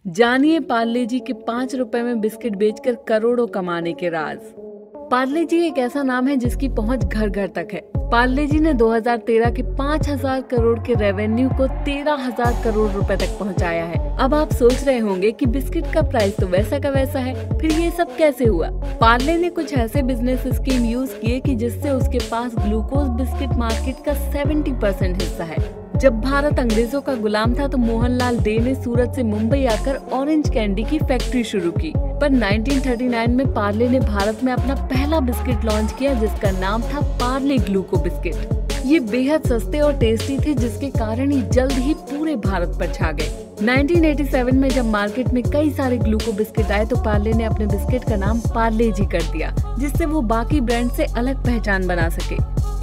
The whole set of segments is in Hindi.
जानिए पार्ले जी के 5 रुपए में बिस्किट बेचकर करोड़ों कमाने के राज। पार्ले जी एक ऐसा नाम है जिसकी पहुंच घर घर तक है। पार्ले जी ने 2013 के 5,000 करोड़ के रेवेन्यू को 13,000 करोड़ रुपए तक पहुंचाया है। अब आप सोच रहे होंगे कि बिस्किट का प्राइस तो वैसा का वैसा है, फिर ये सब कैसे हुआ? पार्ले ने कुछ ऐसे बिजनेस स्कीम यूज किए कि जिससे उसके पास ग्लूकोज बिस्किट मार्केट का 70% हिस्सा है। जब भारत अंग्रेजों का गुलाम था तो मोहनलाल डे ने सूरत से मुंबई आकर ऑरेंज कैंडी की फैक्ट्री शुरू की। पर 1939 में पार्ले ने भारत में अपना पहला बिस्किट लॉन्च किया जिसका नाम था पार्ले ग्लूको बिस्किट। ये बेहद सस्ते और टेस्टी थे जिसके कारण ये जल्द ही पूरे भारत पर छा गए। 1987 में जब मार्केट में कई सारे ग्लूको बिस्किट आए तो पार्ले ने अपने बिस्किट का नाम पार्ले जी कर दिया जिससे वो बाकी ब्रांड से अलग पहचान बना सके।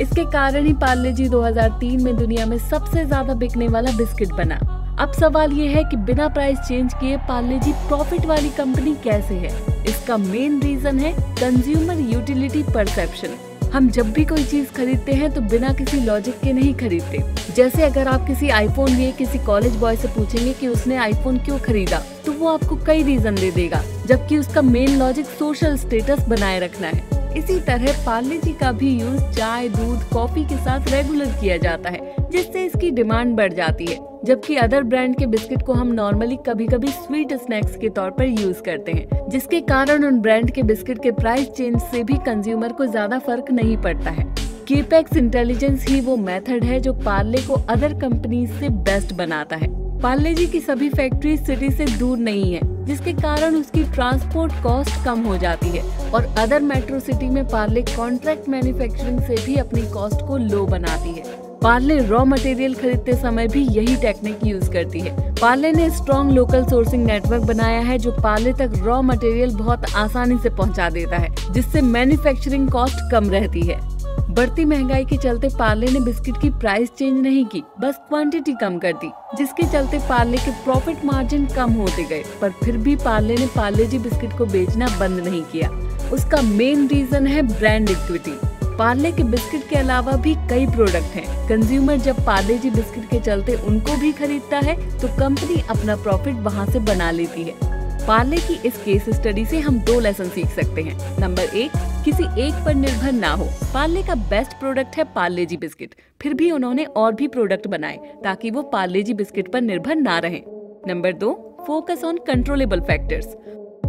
इसके कारण ही पार्ले जी 2003 में दुनिया में सबसे ज्यादा बिकने वाला बिस्किट बना। अब सवाल ये है कि बिना प्राइस चेंज किए पार्ले जी प्रॉफिट वाली कंपनी कैसे है? इसका मेन रीजन है कंज्यूमर यूटिलिटी परसेप्शन। हम जब भी कोई चीज खरीदते हैं तो बिना किसी लॉजिक के नहीं खरीदते। जैसे अगर आप किसी आईफोन लिए किसी कॉलेज बॉय से पूछेंगे कि उसने आईफोन क्यों खरीदा, तो वो आपको कई रीजन दे देगा, जबकि उसका मेन लॉजिक सोशल स्टेटस बनाए रखना है। इसी तरह पार्ले जी का भी यूज चाय, दूध, कॉफी के साथ रेगुलर किया जाता है जिससे इसकी डिमांड बढ़ जाती है, जबकि अदर ब्रांड के बिस्किट को हम नॉर्मली कभी कभी स्वीट स्नैक्स के तौर पर यूज करते हैं, जिसके कारण उन ब्रांड के बिस्किट के प्राइस चेंज से भी कंज्यूमर को ज्यादा फर्क नहीं पड़ता है। केपेक्स इंटेलिजेंस ही वो मेथड है जो पार्ले को अदर कंपनीज से बेस्ट बनाता है। पार्ले जी की सभी फैक्ट्री सिटी से दूर नहीं है जिसके कारण उसकी ट्रांसपोर्ट कॉस्ट कम हो जाती है और अदर मेट्रो सिटी में पार्ले कॉन्ट्रैक्ट मैन्युफैक्चरिंग से भी अपनी कॉस्ट को लो बनाती है। पार्ले रॉ मटेरियल खरीदते समय भी यही टेक्निक यूज करती है। पार्ले ने स्ट्रॉन्ग लोकल सोर्सिंग नेटवर्क बनाया है जो पार्ले तक रॉ मटेरियल बहुत आसानी से पहुंचा देता है जिससे मैन्युफैक्चरिंग कॉस्ट कम रहती है। बढ़ती महंगाई के चलते पार्ले ने बिस्किट की प्राइस चेंज नहीं की, बस क्वांटिटी कम कर दी, जिसके चलते पार्ले के प्रॉफिट मार्जिन कम होते गए। पर फिर भी पार्ले ने पार्ले जी बिस्किट को बेचना बंद नहीं किया। उसका मेन रीजन है ब्रांड इक्विटी। पार्ले के बिस्किट के अलावा भी कई प्रोडक्ट हैं। कंज्यूमर जब पार्ले जी बिस्किट के चलते उनको भी खरीदता है तो कंपनी अपना प्रॉफिट वहाँ से बना लेती है। पार्ले की इस केस स्टडी से हम 2 लेसन सीख सकते हैं। नंबर 1, किसी एक पर निर्भर ना हो। पार्ले का बेस्ट प्रोडक्ट है पार्ले जी बिस्किट, फिर भी उन्होंने और भी प्रोडक्ट बनाए ताकि वो पार्ले जी बिस्किट पर निर्भर ना रहें। Number 2, focus on controllable factors.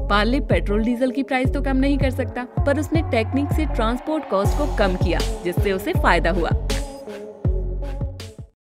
Parle petrol diesel की प्राइस तो कम नहीं कर सकता, पर उसने टेक्निक से ट्रांसपोर्ट कॉस्ट को कम किया जिससे उसे फायदा हुआ।